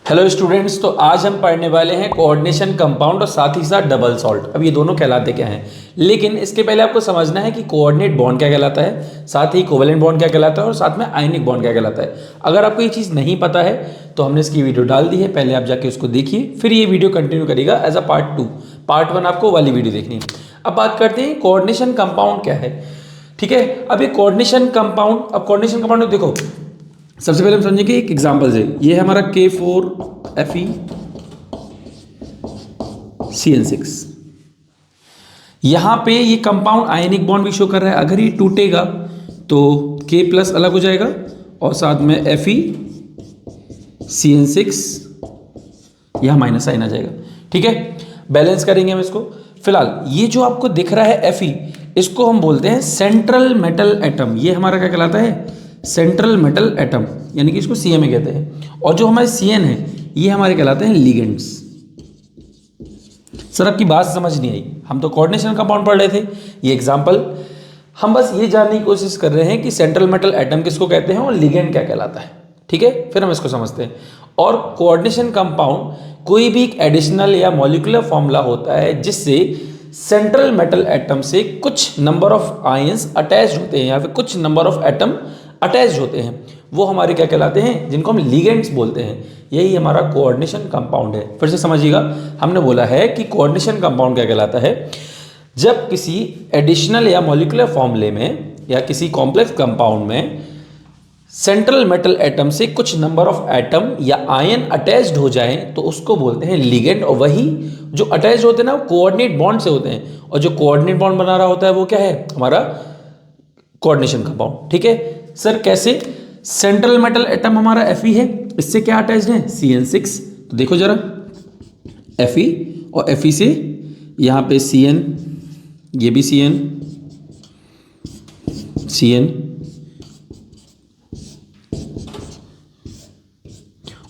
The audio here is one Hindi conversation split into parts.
हेलो स्टूडेंट्स, तो आज हम पढ़ने वाले हैं कोऑर्डिनेशन कंपाउंड और साथ ही साथ डबल सॉल्ट। अब ये दोनों कहलाते क्या हैं, लेकिन इसके पहले आपको समझना है कि कोऑर्डिनेट बॉन्ड क्या कहलाता है, साथ ही कोवेलेंट बॉन्ड क्या कहलाता है और साथ में आयनिक बॉन्ड क्या कहलाता है। अगर आपको ये चीज़ नहीं पता है तो हमने इसकी वीडियो डाल दी है, पहले आप जाके उसको देखिए, फिर ये वीडियो कंटिन्यू करिएगा एज अ पार्ट 2। पार्ट 1 आपको वाली वीडियो देखनी है। अब बात करते हैं कोऑर्डिनेशन कंपाउंड क्या है। ठीक है, अब ये कोऑर्डिनेशन कंपाउंड, अब कोऑर्डिनेशन कंपाउंड देखो, सबसे पहले हम समझें कि एक एग्जांपल है, ये है हमारा K4FeCN6। यहां पे ये कंपाउंड आयनिक बॉन्ड भी शो कर रहा है। अगर ये टूटेगा तो K प्लस अलग हो जाएगा और साथ में FeCN6 यहां माइनस साइन आ जाएगा। ठीक है, बैलेंस करेंगे हम इसको। फिलहाल ये जो आपको दिख रहा है Fe, इसको हम बोलते हैं सेंट्रल मेटल एटम। ये हमारा क्या कहलाता है, सेंट्रल मेटल एटम, यानी कि इसको CMA कहते हैं। और जो हमारे CN है ये हमारे कहलाते हैं लिगेंड्स। सर आपकी बात समझ नहीं आई, हम तो कोऑर्डिनेशन कंपाउंड पढ़ रहे थे। ये एग्जांपल हम बस ये जानने की कोशिश कर रहे हैं कि सेंट्रल मेटल एटम किसको कहते हैं और लिगेंड क्या कहलाता है। ठीक है, फिर हम इसको समझते हैं। और कोऑर्डिनेशन कंपाउंड कोई भी एडिशनल या मॉलिक्यूलर फॉर्मूला होता है जिससे सेंट्रल मेटल एटम से कुछ नंबर ऑफ आयंस अटैच होते हैं या फिर कुछ नंबर ऑफ एटम अटैच होते हैं, वो हमारे क्या कहलाते हैं, जिनको हम लिगेंड्स बोलते हैं। यही हमारा कोऑर्डिनेशन कंपाउंड है। फिर से समझिएगा, हमने बोला है कि कोऑर्डिनेशन कंपाउंड क्या कहलाता है, जब किसी एडिशनल या मॉलिक्यूलर फॉर्मूले में या किसी कॉम्प्लेक्स कंपाउंड में सेंट्रल मेटल एटम से कुछ नंबर ऑफ एटम या आयन अटैच्ड हो जाएं तो उसको बोलते हैं लिगेंड। और वही जो अटैच्ड होते हैं ना, वो कोऑर्डिनेट बॉन्ड से होते हैं, और जो कोऑर्डिनेट बॉन्ड बना रहा होता है वो क्या है, हमारा कोऑर्डिनेशन कंपाउंड। ठीक है सर, कैसे? सेंट्रल मेटल एटम हमारा Fe है, इससे क्या अटैच्ड है, CN6। तो देखो जरा, Fe और Fe से यहां पे CN, ये भी CN,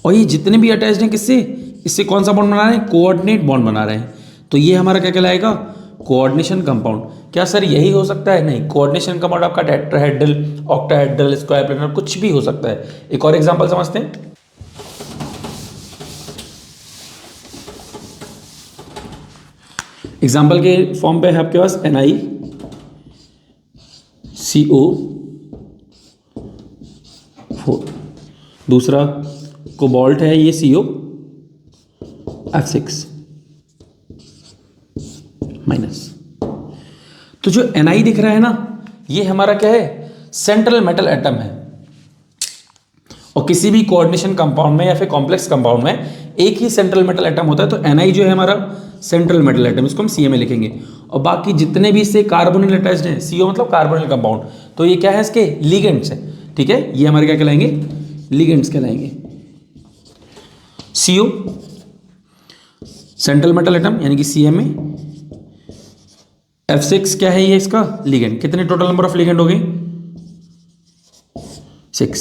और ये जितने भी अटैच्ड हैं किससे, इससे कौन सा बॉन्ड बना रहे हैं, कोऑर्डिनेट बॉन्ड बना रहे हैं। तो ये हमारा क्या कहलाएगा, कोऑर्डिनेशन कंपाउंड। क्या सर यही हो सकता है? नहीं, कोऑर्डिनेशन कंपाउंड आपका टेट्राहेड्रल, ऑक्टाहेड्रल, स्क्वायर प्लेनर कुछ भी हो सकता है। एक और एग्जांपल समझते हैं। एग्जांपल के फॉर्म पे है आपके पास NiCO4, दूसरा कोबाल्ट है ये COF6 माइनस। तो जो Ni दिख रहा है ना, ये हमारा क्या है, सेंट्रल मेटल एटम है। और किसी भी कोऑर्डिनेशन कंपाउंड में या फिर कॉम्प्लेक्स कंपाउंड में एक ही सेंट्रल मेटल एटम होता है। तो Ni जो है हमारा सेंट्रल मेटल एटम, इसको हम CMA लिखेंगे। और बाकी जितने भी इससे कार्बोनिल अटैच्ड हैं, CO मतलब कार्बोनिल कंपाउंड, तो ये क्या है, इसके लिगेंड्स हैं। ठीक है, ये हमारे क्या कहलाएंगे, लिगेंड्स कहलाएंगे। CO सेंट्रल मेटल एटम यानी कि CMA, F6 क्या है, ये इसका लिगेंड। कितने टोटल नंबर ऑफ लिगेंड हो गए, 6।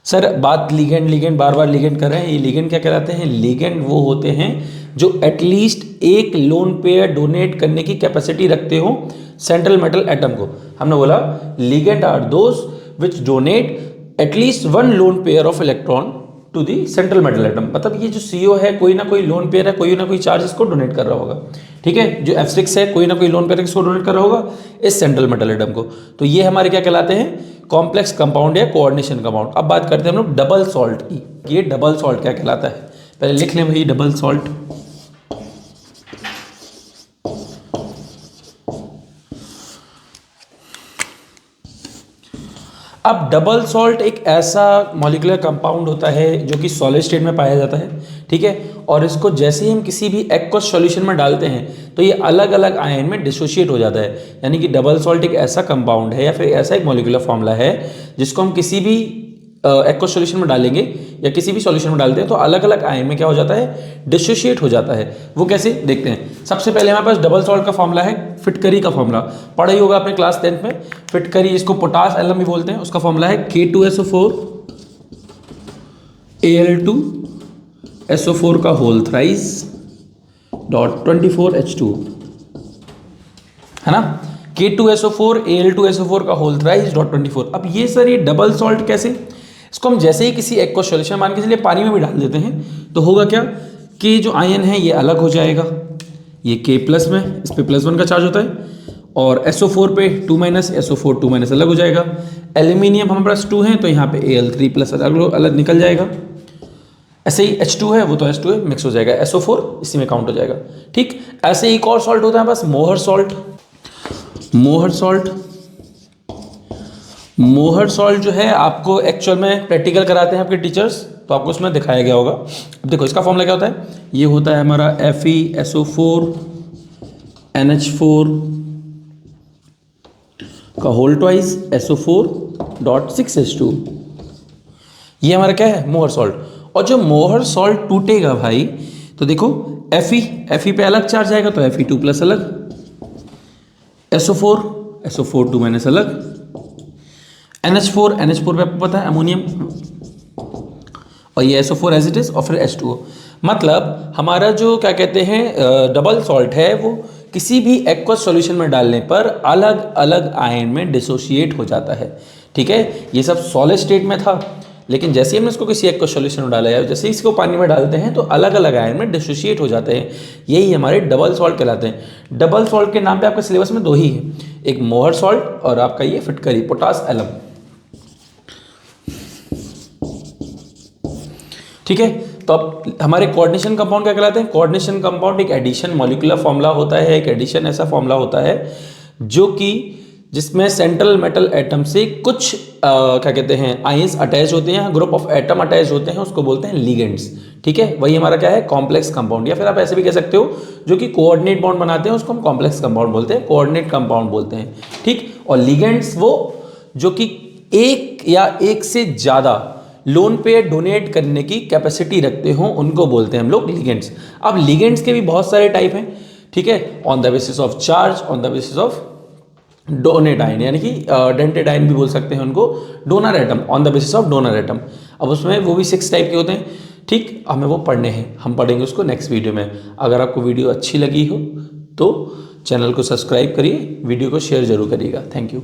सर बात लिगेंड बार बार लिगेंड कर रहे हैं, ये लिगेंड क्या कहलाते हैं, लिगेंड वो होते हैं जो एटलीस्ट एक लोन पेयर डोनेट करने की कैपेसिटी रखते हो सेंट्रल मेटल एटम को। हमने बोला ligand are those which donate at least one lone pair of electron to the central metal atom. मतलब ये जो CO है, कोई ना कोई लोन पेयर है, कोई ना कोई चार्ज इसको डोनेट कर रहा होगा। ठीक है, जो F6 है, कोई ना कोई लोन पेयर इसको डोनेट कर रहा होगा इस सेंट्रल मेटल एटम को। तो ये हमारे क्या कहलाते हैं, कॉम्प्लेक्स कंपाउंड या कोऑर्डिनेशन कंपाउंड। अब बात करते हैं हम लोग डबल सॉल्ट की। ये डबल सॉल्ट क्या कहलाता है, पहले लिख लें भाई, डबल सॉल्ट। अब डबल सॉल्ट एक ऐसा मॉलिक्यूलर कंपाउंड होता है जो कि सॉलिड स्टेट में पाया जाता है। ठीक है, और इसको जैसे ही हम किसी भी एक्वस सॉल्यूशन में डालते हैं तो ये अलग अलग आयन में डिसोशिएट हो जाता है। यानी कि डबल सॉल्ट एक ऐसा कंपाउंड है या फिर ऐसा एक मॉलिक्यूलर फॉर्मूला है जिसको हम किसी भी एक्वस सॉल्यूशन में डालेंगे या किसी भी सॉल्यूशन में डालते हैं तो अलग अलग आयन में क्या हो जाता है, डिसोशिएट हो जाता है। वो कैसे देखते हैं। सबसे पहले हमारे पास डबल सॉल्ट का फॉर्मूला है, फिटकरी का फॉर्मूला पढ़ा ही होगा आपने क्लास 10th में। फिटकरी, इसको पोटास एल्बम भी बोलते हैं, उसका फॉर्मूला है K2SO4 Al2 SO4 का होल थ्राइस डॉट 24H2, है ना। K2SO4 Al2SO4 का होल थ्राइस डॉट 24। अब ये सर ये डबल सॉल्ट कैसे, इसको हम जैसे ही किसी एक को सोल्यूशन मान के चलिए पानी में भी डाल देते हैं तो होगा क्या कि जो आयन है ये अलग हो जाएगा, ये K प्लस में इस पे +1 का चार्ज होता है और SO4 पे 2- SO4 2- अलग हो जाएगा। एल्यूमिनियम हमारे पास 2 है तो यहाँ पे Al3+ अलग अलग निकल जाएगा। ऐसे ही H2 है वो तो H2 है मिक्स हो जाएगा, SO4 इसी में काउंट हो जाएगा। ठीक, ऐसे एक और सॉल्ट होता है बस मोहर सॉल्ट। मोहर सॉल्ट, मोहर सॉल्ट जो है आपको एक्चुअल में प्रैक्टिकल कराते हैं आपके टीचर्स, तो आपको उसमें दिखाया गया होगा। अब देखो इसका फॉर्मूला क्या होता है, ये होता है हमारा FeSO4 NH4 का whole twice SO4 dot 6H2, ये हमारा क्या है मोहर सॉल्ट। और जो मोहर सॉल्ट टूटेगा भाई तो देखो Fe पे अलग चार्ज आएगा तो Fe2+ अलग, SO4 2- अलग, NH4 पे आपको पता है अमोनियम, और ये SO4 एज इट इज और फिर H2O। मतलब हमारा जो क्या कहते हैं डबल सॉल्ट है वो किसी भी एक्वस सॉल्यूशन में डालने पर अलग अलग आयन में डिसोशिएट हो जाता है। ठीक है, ये सब सॉलिड स्टेट में था, लेकिन जैसे ही हमने इसको किसी एक्वस सॉल्यूशन में डाला है, जैसे ही इसको पानी में डालते हैं तो अलग अलग आयन में डिसोशिएट हो जाते हैं, यही हमारे डबल सॉल्ट कहलाते हैं। डबल सॉल्ट के नाम पे आपके सिलेबस में 2 ही है, एक मोहर सॉल्ट और आपका ये फिटकरी पोटास एलम। ठीक है, तो अब हमारे कोऑर्डिनेशन कंपाउंड क्या कहलाते हैं। कोऑर्डिनेशन कंपाउंड एक एडिशन मॉलिक्यूलर फॉर्मूला होता है, एक एडिशन ऐसा फॉर्मूला होता है जो कि जिसमें सेंट्रल मेटल एटम से कुछ क्या कहते हैं आयंस अटैच होते हैं, ग्रुप ऑफ एटम अटैच होते हैं, उसको बोलते हैं लिगेंड्स। ठीक है, वही हमारा क्या है कॉम्प्लेक्स कंपाउंड, या फिर आप ऐसे भी कह सकते हो जो कि कोऑर्डिनेट बॉन्ड बनाते हैं उसको हम कॉम्प्लेक्स कंपाउंड बोलते हैं, कोऑर्डिनेट कंपाउंड बोलते हैं। ठीक, और लिगेंड्स वो जो कि एक या एक से ज़्यादा लोन पेयर डोनेट करने की कैपेसिटी रखते हो उनको बोलते हैं हम लोग लिगेंड्स। अब लिगेंड्स के भी बहुत सारे टाइप हैं। ठीक है, on the basis of charge, on the basis of donate ion, यानी कि डेंटेड आयन भी बोल सकते हैं उनको, donor atom, on the basis of donor atom. अब उसमें वो भी 6 टाइप के होते हैं। ठीक, हमें वो पढ़ने हैं, हम पढ़ेंगे उसको नेक्स्ट वीडियो में। अगर आपको वीडियो अच्छी लगी हो तो चैनल को सब्सक्राइब करिए, वीडियो को शेयर जरूर करिएगा। Thank you.